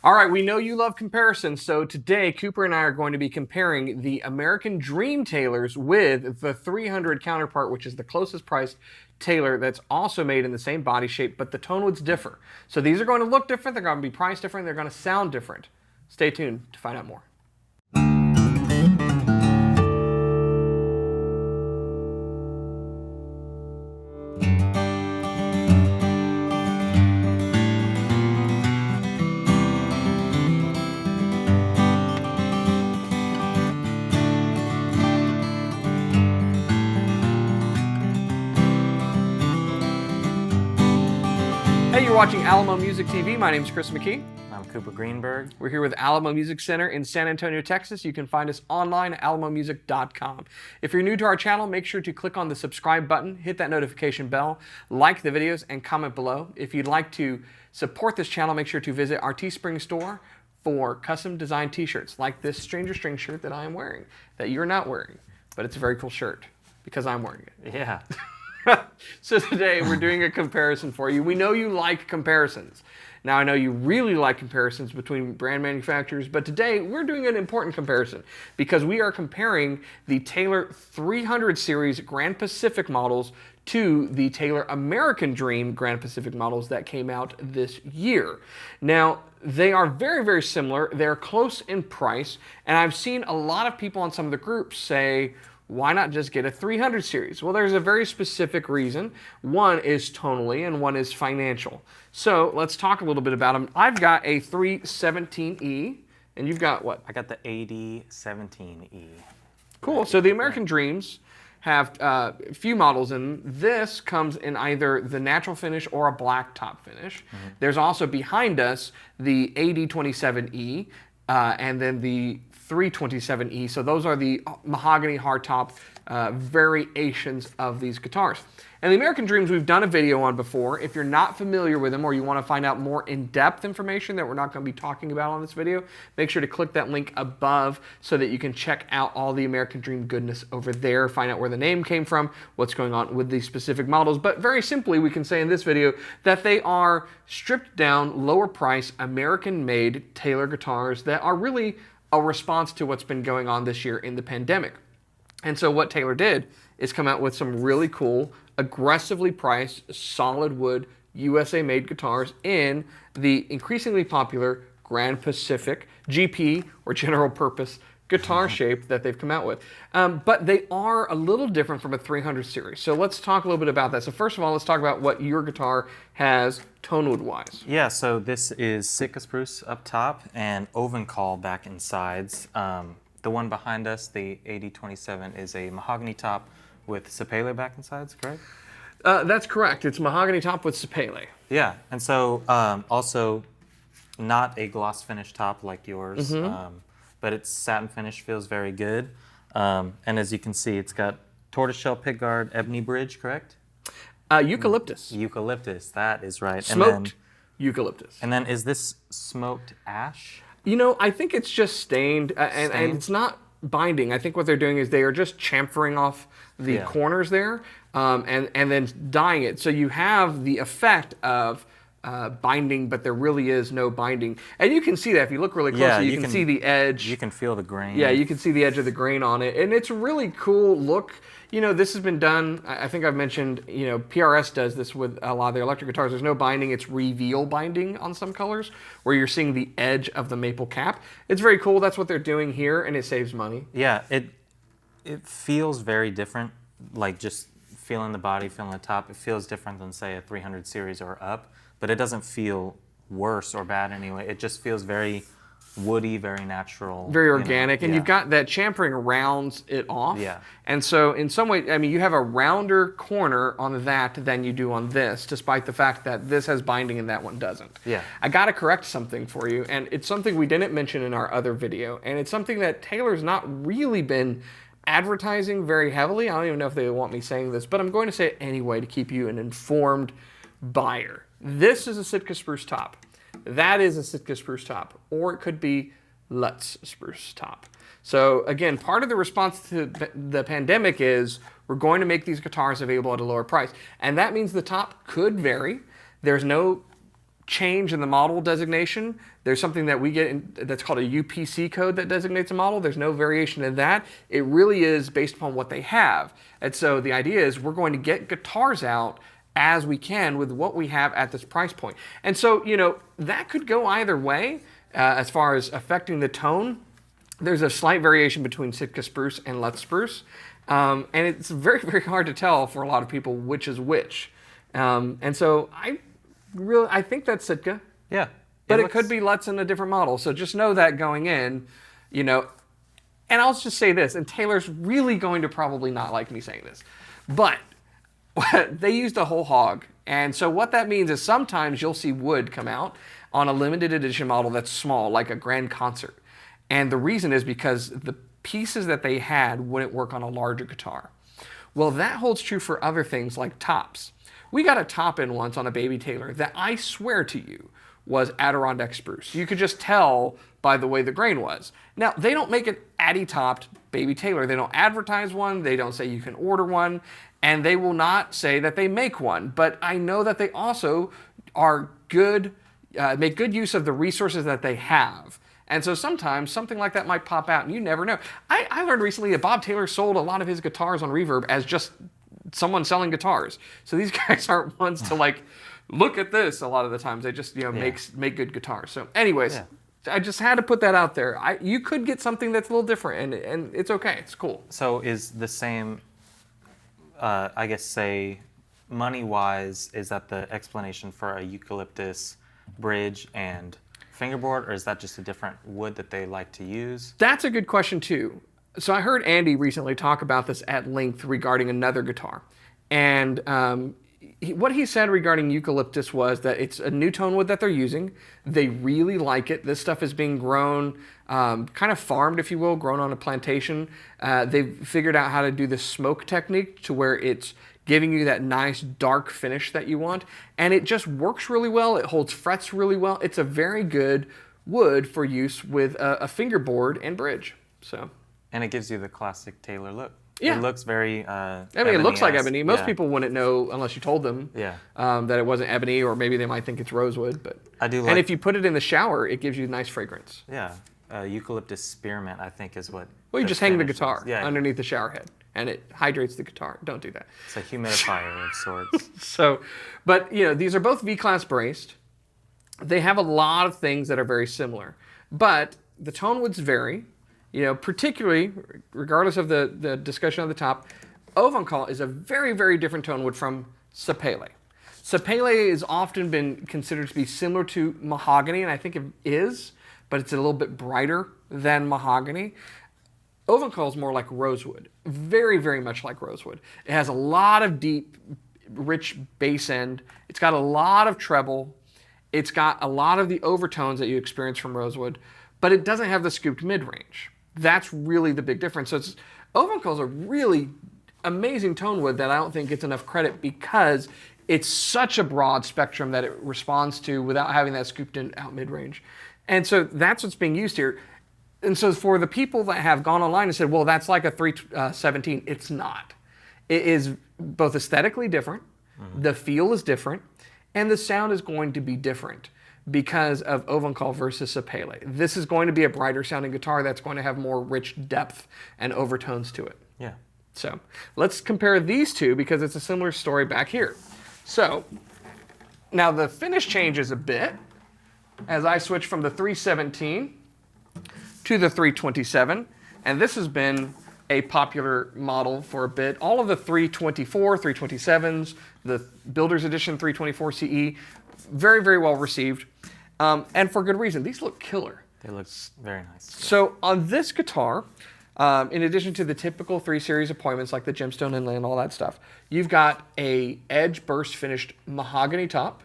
All right, we know you love comparisons, so today Cooper and I are going to be comparing the American Dream tailors with the 300 counterpart, which is the closest priced tailor that's also made in the same body shape, but the Tonewoods differ. So these are going to look different, they're going to be priced different, they're going to sound different. Stay tuned to find out more. Hey, you're watching Alamo Music TV. My name is Chris McKee. I'm Cooper Greenberg. We're here with Alamo Music Center in San Antonio, Texas. You can find us online at alamomusic.com. If you're new to our channel, make sure to click on the subscribe button, hit that notification bell, like the videos, and comment below. If you'd like to support this channel, make sure to visit our Teespring store for custom designed t-shirts, like this Stranger String shirt that I am wearing, that you're not wearing, but it's a very cool shirt because I'm wearing it. Yeah. So today we're doing a comparison for you. We know you like comparisons. Now I know you really like comparisons between brand manufacturers, but today we're doing an important comparison because we are comparing the Taylor 300 series Grand Pacific models to the Taylor American Dream Grand Pacific models that came out this year. Now, they are very, very similar. They're close in price, and I've seen a lot of people on some of the groups say, why not just get a 300 series? Well, there's a very specific reason. One is tonally and one is financial. So let's talk a little bit about them. I've got a 317e, and you've got what? I got the AD17e. Cool. So the American Dreams have a few models in. This comes in either the natural finish or a black top finish. There's also behind us the AD27e and then the 327e. So those are the mahogany hardtop variations of these guitars. And the American Dreams we've done a video on before. If you're not familiar with them or you want to find out more in-depth information that we're not going to be talking about on this video, make sure to click that link above so that you can check out all the American Dream goodness over there, find out where the name came from, what's going on with these specific models. But very simply, we can say in this video that they are stripped down, lower price, American-made Taylor guitars that are really a response to what's been going on this year in the pandemic. And so what Taylor did is come out with some really cool, aggressively priced, solid wood, USA-made guitars in the increasingly popular Grand Pacific GP, or general purpose, guitar shape that they've come out with. But they are a little different from a 300 series. So let's talk a little bit about that. So first of all, let's talk about what your guitar has Tonewood-wise. Yeah, so this is Sitka spruce up top and oven call back in sides. The one behind us, the AD27, is a mahogany top with sapele back and sides, correct? That's correct. It's mahogany top with sapele. Yeah, and so also not a gloss finish top like yours, but its satin finish feels very good. And as you can see, it's got tortoiseshell pickguard ebony bridge, correct? Eucalyptus. Eucalyptus, that is right. Smoked eucalyptus. And then is this smoked ash? You know, I think it's just stained, and it's not binding. I think what they're doing is they are just chamfering off the corners there and then dyeing it. So you have the effect of binding, but there really is no binding. And you can see that if you look really closely, you can see the edge. You can feel the grain. Yeah, you can see the edge of the grain on it. And it's a really cool look. You know, this has been done, I think I've mentioned, you know, PRS does this with a lot of their electric guitars. There's no binding, it's reveal binding on some colors, where you're seeing the edge of the maple cap. It's very cool, that's what they're doing here, and it saves money. Yeah, it feels very different, like just feeling the body, feeling the top. It feels different than, say, a 300 series or up, but it doesn't feel worse or bad anyway. It just feels very woody, very natural. Very organic, and you've got that chamfering rounds it off. Yeah. And so in some way, I mean, you have a rounder corner on that than you do on this, despite the fact that this has binding and that one doesn't. Yeah. I gotta correct something for you, and it's something we didn't mention in our other video, and it's something that Taylor's not really been advertising very heavily. I don't even know if they want me saying this, but I'm going to say it anyway to keep you an informed buyer. This is a Sitka spruce top. That is a Sitka spruce top, or it could be Lutz spruce top. So again, part of the response to the pandemic is we're going to make these guitars available at a lower price. And that means the top could vary. There's no change in the model designation. There's something that we get that's called a UPC code that designates a model. There's no variation in that. It really is based upon what they have. And so the idea is we're going to get guitars out as we can with what we have at this price point. And so, that could go either way as far as affecting the tone. There's a slight variation between Sitka spruce and Lutz spruce. And it's very, very hard to tell for a lot of people which is which. And so I think that's Sitka. Yeah. But it could be Lutz in a different model. So just know that going in, and I'll just say this, and Taylor's really going to probably not like me saying this, but they used a whole hog. And so what that means is sometimes you'll see wood come out on a limited edition model that's small, like a grand concert. And the reason is because the pieces that they had wouldn't work on a larger guitar. Well, that holds true for other things like tops. We got a top in once on a baby Taylor that I swear to you was Adirondack spruce. You could just tell by the way the grain was. Now, they don't make an Addy-topped baby Taylor. They don't advertise one. They don't say you can order one. And they will not say that they make one. But I know that they also are good, make good use of the resources that they have. And so sometimes something like that might pop out and you never know. I learned recently that Bob Taylor sold a lot of his guitars on Reverb as just someone selling guitars. So these guys aren't ones to like, look at this a lot of the times. They just, make good guitars. So anyways, I just had to put that out there. You could get something that's a little different and it's okay. It's cool. So is the same, I guess, say, money-wise, is that the explanation for a eucalyptus bridge and fingerboard, or is that just a different wood that they like to use? That's a good question too. So I heard Andy recently talk about this at length regarding another guitar. And what he said regarding eucalyptus was that it's a new tone wood that they're using. They really like it. This stuff is being grown, kind of farmed, if you will, grown on a plantation. They've figured out how to do the smoke technique to where it's giving you that nice dark finish that you want. And it just works really well. It holds frets really well. It's a very good wood for use with a fingerboard and bridge. So. And it gives you the classic Taylor look. Yeah. It looks very it looks like ebony. Most people wouldn't know unless you told them that it wasn't ebony, or maybe they might think it's rosewood. But I do. And if you put it in the shower, it gives you nice fragrance. Yeah, eucalyptus spearmint, I think, is what. Well, you just hang the guitar is. underneath the shower head, and it hydrates the guitar. Don't do that. It's a humidifier of sorts. So, but these are both V-class braced. They have a lot of things that are very similar, but the Tonewoods vary. Particularly, regardless of the discussion on the top, Ovancall is a very, very different tone wood from Sapele. Sapele has often been considered to be similar to mahogany, and I think it is, but it's a little bit brighter than mahogany. Ovancall is more like rosewood, very, very much like rosewood. It has a lot of deep, rich bass end. It's got a lot of treble. It's got a lot of the overtones that you experience from rosewood, but it doesn't have the scooped mid-range. That's really the big difference. So Ovancall is a really amazing tone wood that I don't think gets enough credit because it's such a broad spectrum that it responds to without having that scooped in out mid-range. And so that's what's being used here. And so for the people that have gone online and said, well, that's like a 317, it's not. It is both aesthetically different, the feel is different, and the sound is going to be different because of Ovancall versus Sapele. This is going to be a brighter sounding guitar that's going to have more rich depth and overtones to it. Yeah. So let's compare these two because it's a similar story back here. So now the finish changes a bit as I switch from the 317 to the 327. And this has been a popular model for a bit. All of the 324, 327s, the Builder's Edition 324 CE, very, very well received. And for good reason. These look killer. They look very nice. So on this guitar, in addition to the typical 3 series appointments like the gemstone inlay and all that stuff, you've got a edge burst finished mahogany top,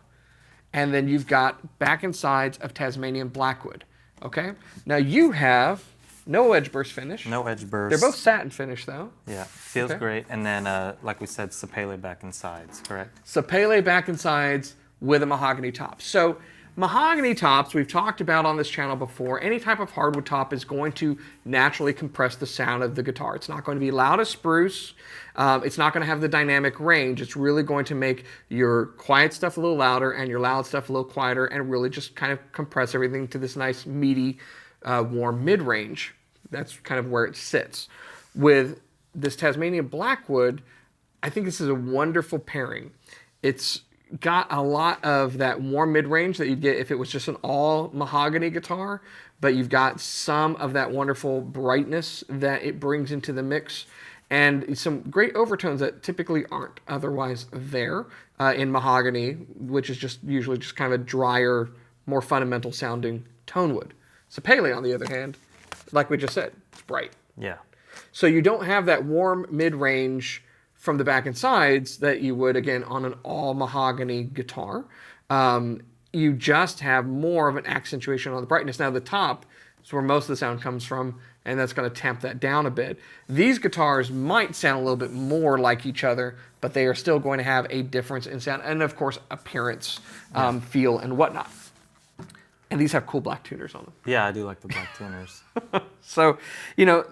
and then you've got back and sides of Tasmanian blackwood. Okay? Now you have no edge burst finish. No edge burst. They're both satin finish though. Yeah, feels great. And then, like we said, Sapele back and sides, correct? Sapele back and sides with a mahogany top. So Mahogany tops, we've talked about on this channel before. Any type of hardwood top is going to naturally compress the sound of the guitar. It's not going to be loud as spruce. It's not going to have the dynamic range. It's really going to make your quiet stuff a little louder and your loud stuff a little quieter, and really just kind of compress everything to this nice, meaty, warm mid-range. That's kind of where it sits. With this Tasmanian Blackwood, I think this is a wonderful pairing. It's got a lot of that warm mid-range that you'd get if it was just an all mahogany guitar, but you've got some of that wonderful brightness that it brings into the mix, and some great overtones that typically aren't otherwise there in mahogany, which is just usually just kind of a drier, more fundamental sounding Tonewood. Sapele, on the other hand, like we just said, it's bright. Yeah. So you don't have that warm mid-range from the back and sides that you would, again, on an all mahogany guitar. You just have more of an accentuation on the brightness. Now the top is where most of the sound comes from, and that's going to tamp that down a bit. These guitars might sound a little bit more like each other, but they are still going to have a difference in sound, and of course appearance, feel, and whatnot. And these have cool black tuners on them. Yeah, I do like the black tuners. So, you know,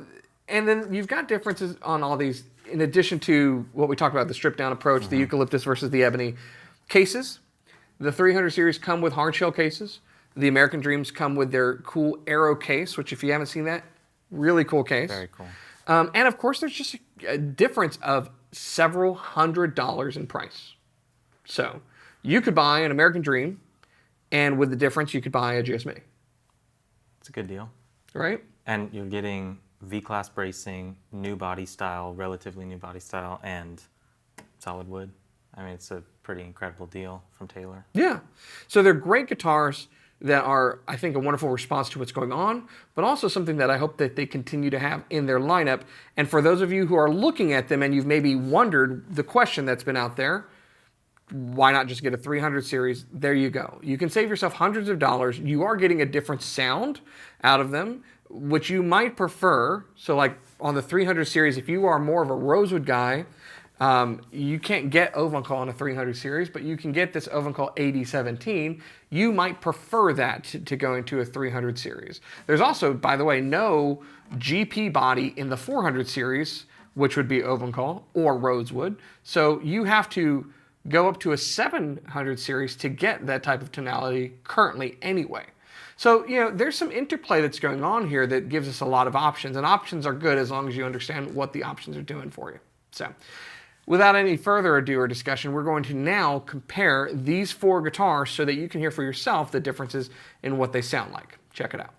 and then you've got differences on all these, in addition to what we talked about, the stripped down approach, the eucalyptus versus the ebony. Cases, the 300 series come with hard shell cases. The American Dreams come with their cool Arrow case, which if you haven't seen that, really cool case. Very cool. And of course, there's just a difference of several $100s in price. So you could buy an American Dream, and with the difference, you could buy a GSME. It's a good deal. Right? And you're getting V-class bracing, new body style, relatively new body style, and solid wood. I mean, it's a pretty incredible deal from Taylor. Yeah. So they're great guitars that are, I think, a wonderful response to what's going on, but also something that I hope that they continue to have in their lineup. And for those of you who are looking at them and you've maybe wondered the question that's been out there, why not just get a 300 series? There you go. You can save yourself hundreds of dollars. You are getting a different sound out of them, which you might prefer. So like on the 300 series, if you are more of a rosewood guy, you can't get Ovenkal on a 300 series, but you can get this Ovenkal AD17. You might prefer that to going to a 300 series. There's also, by the way, no GP body in the 400 series, which would be Ovenkal or rosewood. So you have to go up to a 700 series to get that type of tonality currently anyway. So, you know, there's some interplay that's going on here that gives us a lot of options, and options are good as long as you understand what the options are doing for you. So, without any further ado or discussion, we're going to now compare these four guitars so that you can hear for yourself the differences in what they sound like. Check it out.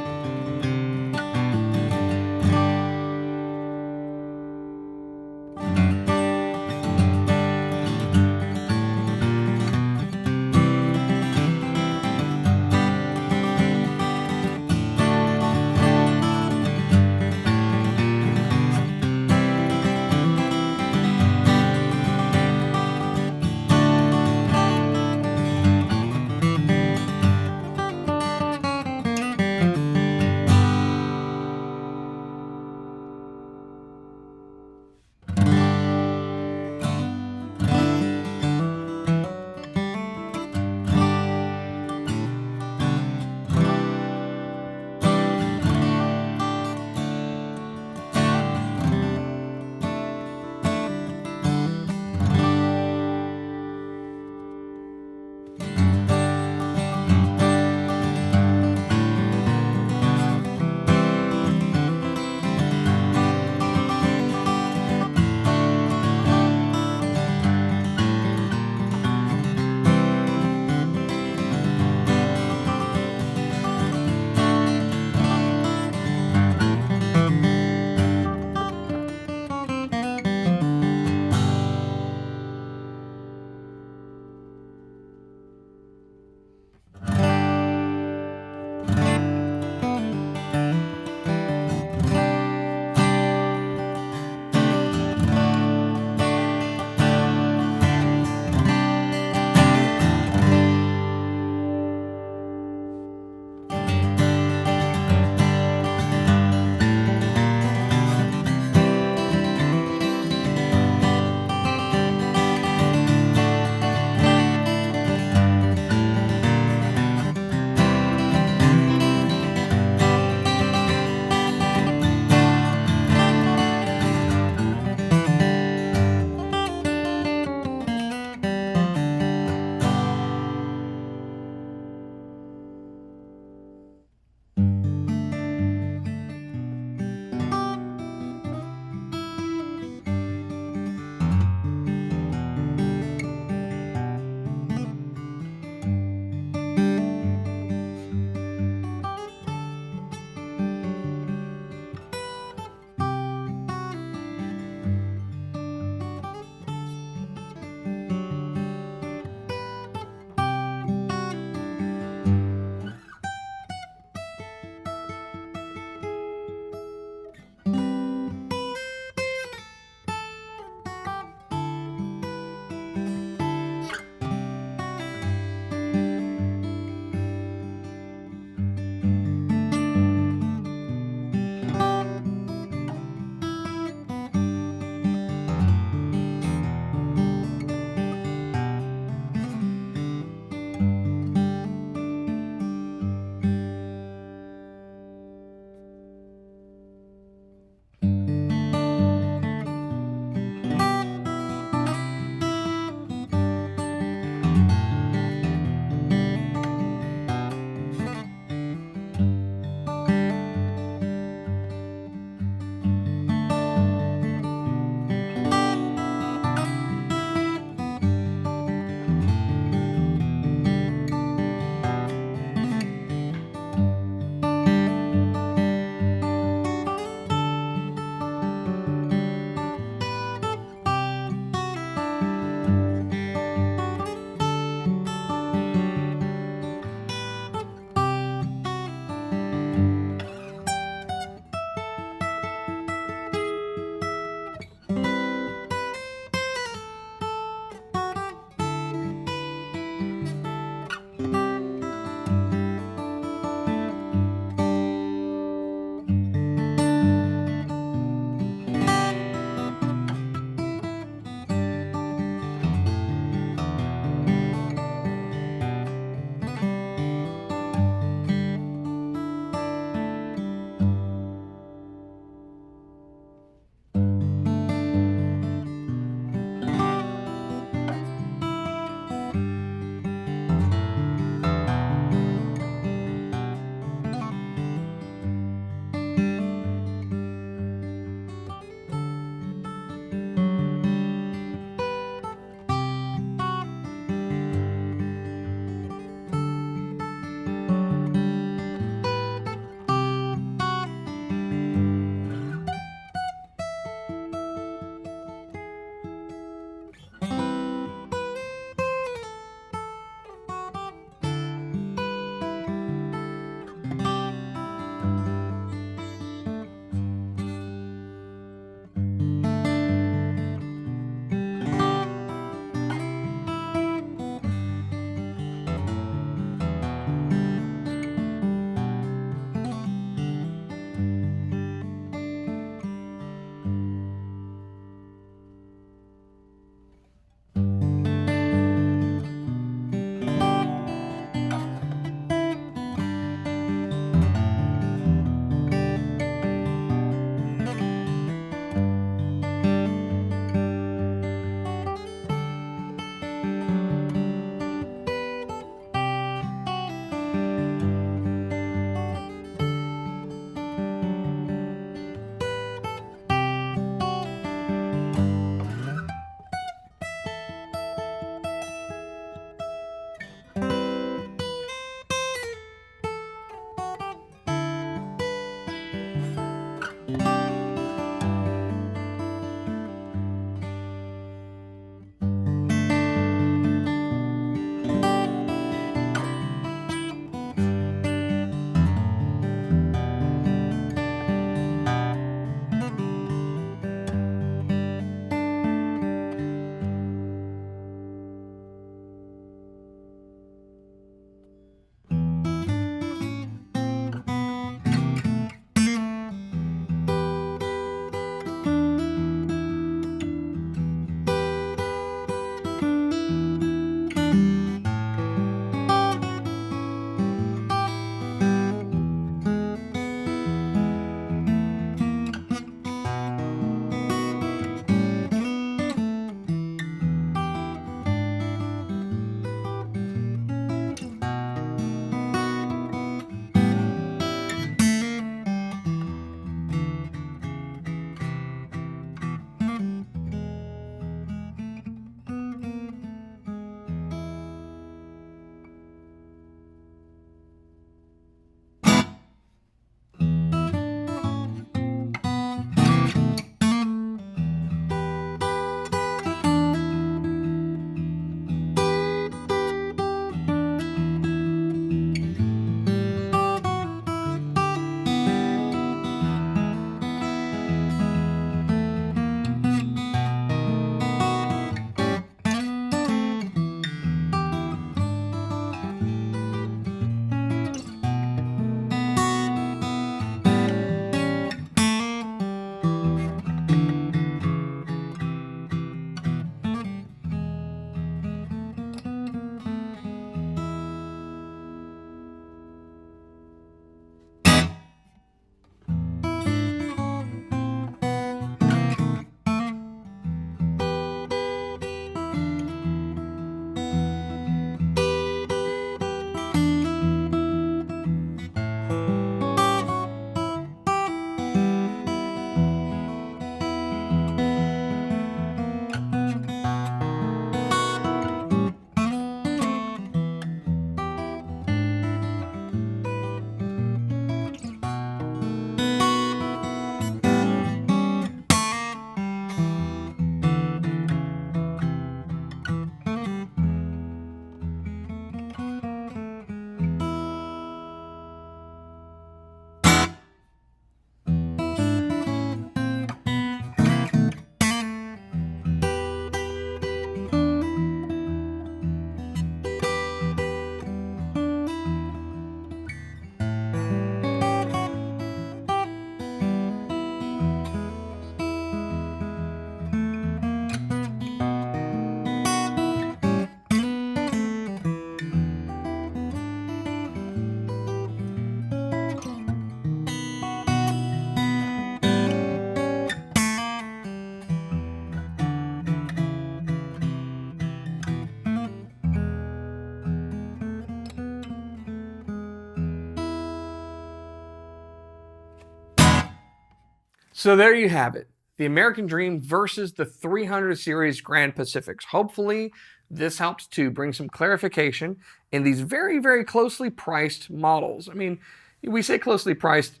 So there you have it. The American Dream versus the 300 series Grand Pacifics. Hopefully this helps to bring some clarification in these very, very closely priced models. I mean, we say closely priced,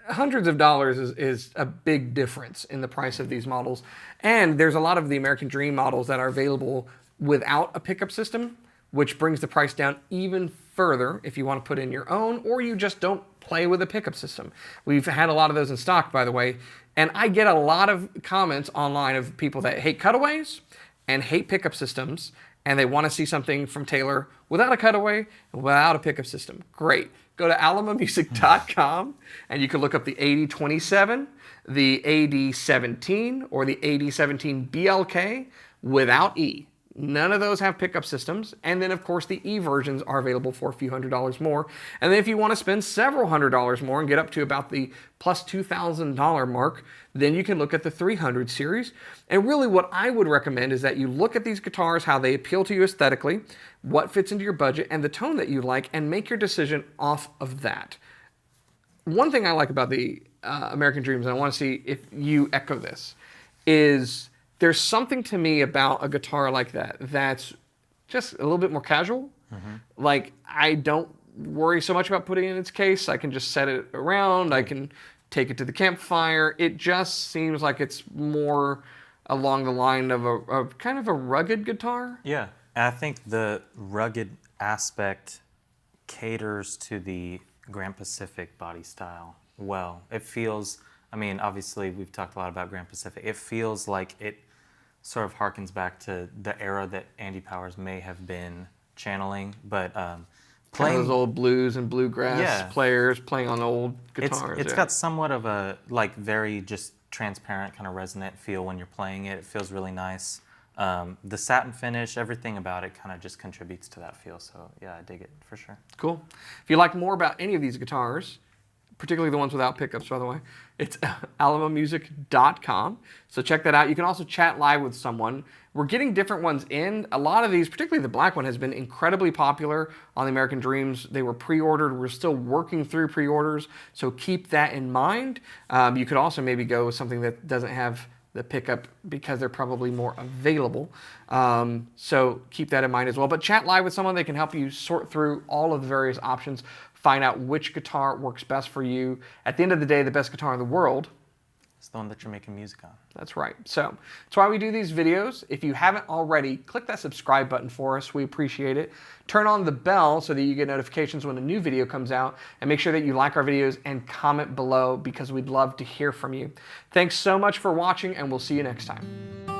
hundreds of dollars is a big difference in the price of these models. And there's a lot of the American Dream models that are available without a pickup system, which brings the price down even further if you want to put in your own, or you just don't play with a pickup system. We've had a lot of those in stock, by the way, and I get a lot of comments online of people that hate cutaways and hate pickup systems, and they want to see something from Taylor without a cutaway and without a pickup system. Great. Go to alamomusic.com and you can look up the AD27, the AD17, or the AD17 BLK without E. None of those have pickup systems. And then, of course, the E versions are available for a few $100s more. And then if you want to spend several $100s more and get up to about the plus $2,000 mark, then you can look at the 300 series. And really what I would recommend is that you look at these guitars, how they appeal to you aesthetically, what fits into your budget, and the tone that you like, and make your decision off of that. One thing I like about the American Dreams, and I want to see if you echo this, is there's something to me about a guitar like that that's just a little bit more casual. Like, I don't worry so much about putting it in its case. I can just set it around. I can take it to the campfire. It just seems like it's more along the line of a kind of a rugged guitar. Yeah, and I think the rugged aspect caters to the Grand Pacific body style well. It feels, I mean, obviously we've talked a lot about Grand Pacific. It feels like it sort of harkens back to the era that Andy Powers may have been channeling, but playing those old blues and bluegrass players playing on old guitars. It's got somewhat of a like very just transparent kind of resonant feel when you're playing it. It feels really nice. The satin finish, everything about it kind of just contributes to that feel. So yeah, I dig it for sure. Cool. If you'd like more about any of these guitars, particularly the ones without pickups, by the way, it's alamomusic.com. So check that out. You can also chat live with someone. We're getting different ones in. A lot of these, particularly the black one, has been incredibly popular on the American Dreams. They were pre-ordered. We're still working through pre-orders, so keep that in mind. You could also maybe go with something that doesn't have the pickup because they're probably more available. So keep that in mind as well. But chat live with someone. They can help you sort through all of the various options, find out which guitar works best for you. At the end of the day, the best guitar in the world is the one that you're making music on. That's right. So that's why we do these videos. If you haven't already, click that subscribe button for us. We appreciate it. Turn on the bell so that you get notifications when a new video comes out, and make sure that you like our videos and comment below because we'd love to hear from you. Thanks so much for watching, and we'll see you next time.